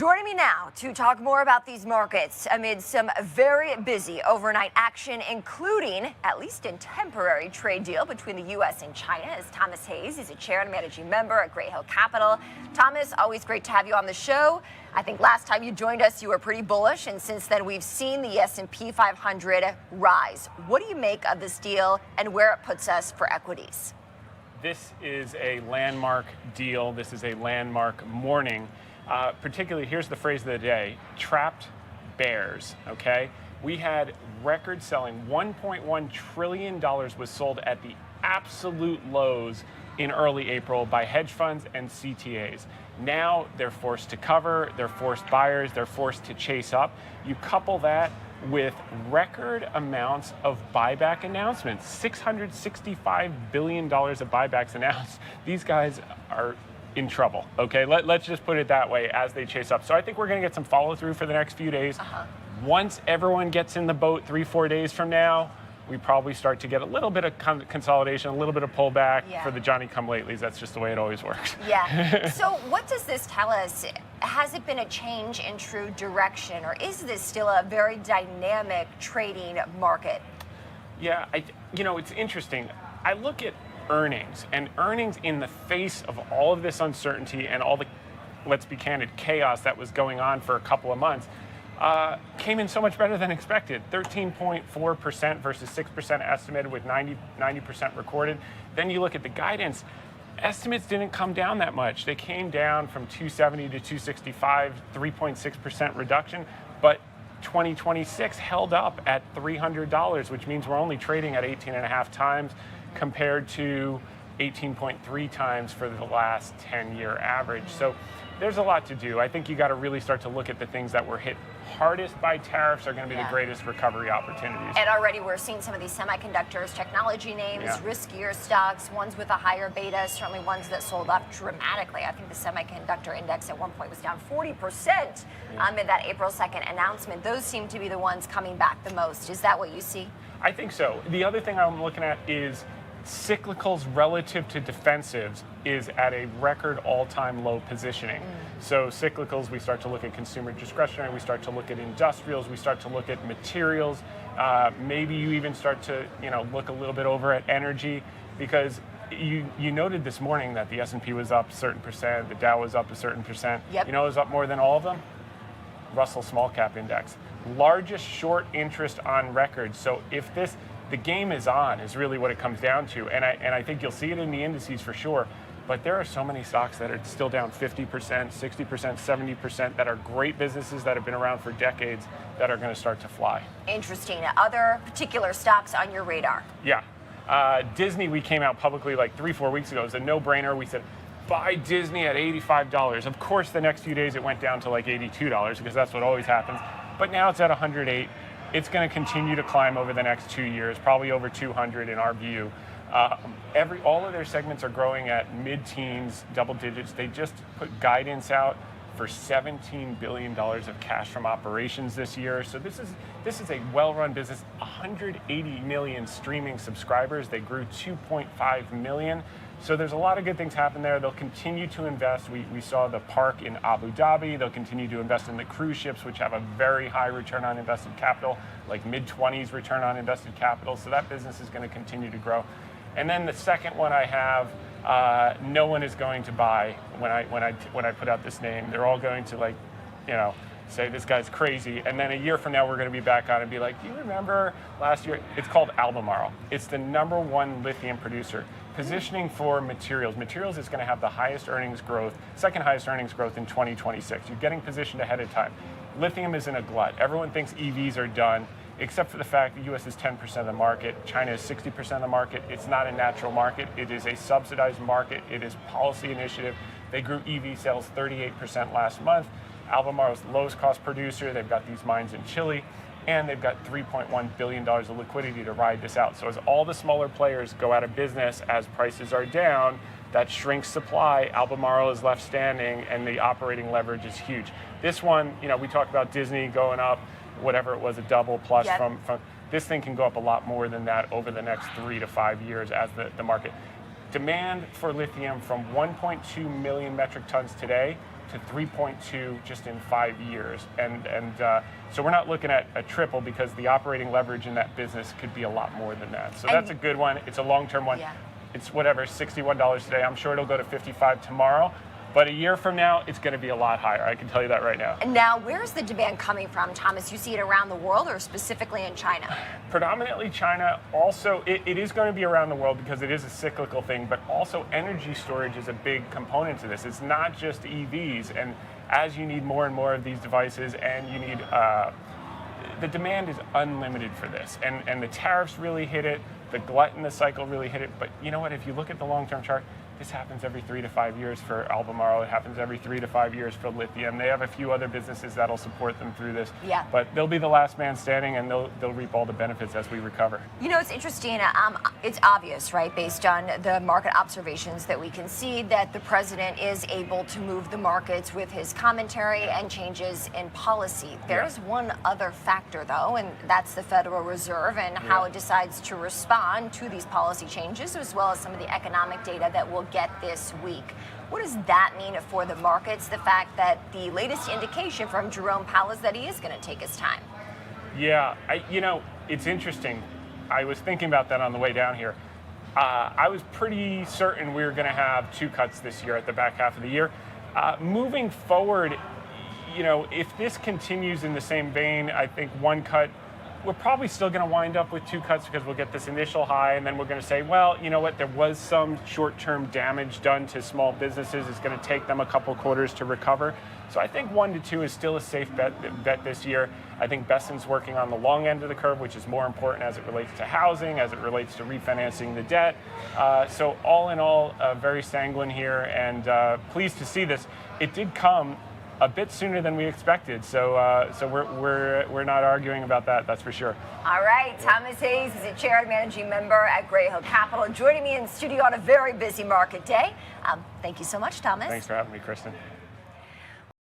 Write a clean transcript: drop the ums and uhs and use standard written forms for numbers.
Joining me now to talk more about these markets amid some very busy overnight action, including, at least a temporary trade deal between the U.S. and China, is Thomas Hayes. He's a chair and managing member at Great Hill Capital. Thomas, always great to have you on the show. I think last time you joined us, you were pretty bullish, and since then we've seen the S&P 500 rise. What do you make of this deal and where it puts us for equities? This is a landmark deal. This is a landmark morning. Particularly, here's the phrase of the day, trapped bears, okay? We had record selling. $1.1 trillion was sold at the absolute lows in early April by hedge funds and CTAs. Now they're forced to cover, they're forced buyers, they're forced to chase up. You couple that with record amounts of buyback announcements, $665 billion of buybacks announced. These guys are in trouble, okay? Let's just put it that way as they chase up. So I think we're gonna get some follow through for the next few days. Once everyone gets in the boat 3-4 days from now, we probably start to get a little bit of consolidation, a little bit of pullback for the Johnny-come-latelys. That's just the way it always works. Yeah. So what does this tell us? Has it been a change in true direction, or is this still a very dynamic trading market? Yeah, it's interesting. I look at earnings, and earnings in the face of all of this uncertainty and all the, let's be candid, chaos that was going on for a couple of months, came in so much better than expected. 13.4% versus 6% estimated with 90% recorded. Then you look at the guidance, estimates didn't come down that much. They came down from 270 to 265, 3.6% reduction, but 2026 held up at $300, which means we're only trading at 18.5 times compared to 18.3 times for the last 10-year average. So there's a lot to do. I think you got to really start to look at the things that were hit hardest by tariffs are going to be the greatest recovery opportunities. And already we're seeing some of these semiconductors, technology names, riskier stocks, ones with a higher beta, certainly ones that sold up dramatically. I think the semiconductor index at one point was down 40% in that April 2nd announcement. Those seem to be the ones coming back the most. Is that what you see? I think so. The other thing I'm looking at is cyclicals relative to defensives is at a record all-time low positioning. So cyclicals, we start to look at consumer discretionary, we start to look at industrials, we start to look at materials. Maybe you even start to look a little bit over at energy, because you noted this morning that the S&P was up a certain percent, the Dow was up a certain percent. You know it was up more than all of them? Russell Small Cap Index. Largest short interest on record. So if the game is on is really what it comes down to. And I think you'll see it in the indices for sure. But there are so many stocks that are still down 50%, 60%, 70% that are great businesses that have been around for decades that are going to start to fly. Interesting. Other particular stocks on your radar? Yeah. Disney, we came out publicly like 3-4 weeks ago. It was a no-brainer. We said, buy Disney at $85. Of course, the next few days it went down to like $82 because that's what always happens. But now it's at $108. It's going to continue to climb over the next 2 years, probably over 200 in our view. All of their segments are growing at mid-teens, double digits. They just put guidance out for $17 billion of cash from operations this year. So this is a well-run business. 180 million streaming subscribers. They grew 2.5 million. So there's a lot of good things happening there. They'll continue to invest. We saw the park in Abu Dhabi. They'll continue to invest in the cruise ships, which have a very high return on invested capital, like mid-20s return on invested capital. So that business is going to continue to grow. And then the second one I have, no one is going to buy when I put out this name. They're all going to say this guy's crazy. And then a year from now, we're going to be back on and be like, do you remember last year? It's called Albemarle. It's the #1 lithium producer. Positioning for materials. Materials is going to have the highest earnings growth, second highest earnings growth in 2026. You're getting positioned ahead of time. Lithium is in a glut. Everyone thinks EVs are done, except for the fact the U.S. is 10% of the market. China is 60% of the market. It's not a natural market. It is a subsidized market. It is policy initiative. They grew EV sales 38% last month. Albemarle's lowest cost producer. They've got these mines in Chile, and they've got $3.1 billion of liquidity to ride this out. So as all the smaller players go out of business, as prices are down, that shrinks supply, Albemarle is left standing, and the operating leverage is huge. This one, we talked about Disney going up, whatever it was, a double plus from this thing can go up a lot more than that over the next 3 to 5 years as the market. Demand for lithium from 1.2 million metric tons today to 3.2 just in 5 years. So we're not looking at a triple because the operating leverage in that business could be a lot more than that. So that's a good one. It's a long-term one. Yeah. It's whatever, $61 today. I'm sure it'll go to 55 tomorrow. But a year from now, it's going to be a lot higher. I can tell you that right now. And now, where's the demand coming from, Thomas? You see it around the world or specifically in China? Predominantly China. Also, it is going to be around the world because it is a cyclical thing, but also energy storage is a big component to this. It's not just EVs. And as you need more and more of these devices and you need, the demand is unlimited for this. And the tariffs really hit it. The glut in the cycle really hit it. But you know what? If you look at the long-term chart, this happens every 3 to 5 years for Albemarle. It happens every 3 to 5 years for Lithium. They have a few other businesses that'll support them through this. Yeah. But they'll be the last man standing, and they'll reap all the benefits as we recover. You know, it's interesting. It's obvious, right, based on the market observations that we can see that the president is able to move the markets with his commentary and changes in policy. There's one other factor, though, and that's the Federal Reserve and how it decides to respond to these policy changes, as well as some of the economic data that we'll get this week. What does that mean for the markets? The fact that the latest indication from Jerome Powell is that he is going to take his time. Yeah, it's interesting. I was thinking about that on the way down here. I was pretty certain we were going to have 2 cuts this year at the back half of the year. Moving forward, if this continues in the same vein, I think 1 cut. We're probably still going to wind up with 2 cuts because we'll get this initial high, and then we're going to say, well, you know what, there was some short-term damage done to small businesses. It's going to take them a couple quarters to recover. So I think 1 to 2 is still a safe bet this year. I think Bessen's working on the long end of the curve, which is more important as it relates to housing, as it relates to refinancing the debt. So all in all, very sanguine here, and pleased to see this. It did come a bit sooner than we expected, so we're not arguing about that. That's for sure. All right, Thomas Hayes is a chair and managing member at Greyhill Capital, joining me in studio on a very busy market day. Thank you so much, Thomas. Thanks for having me, Kristen.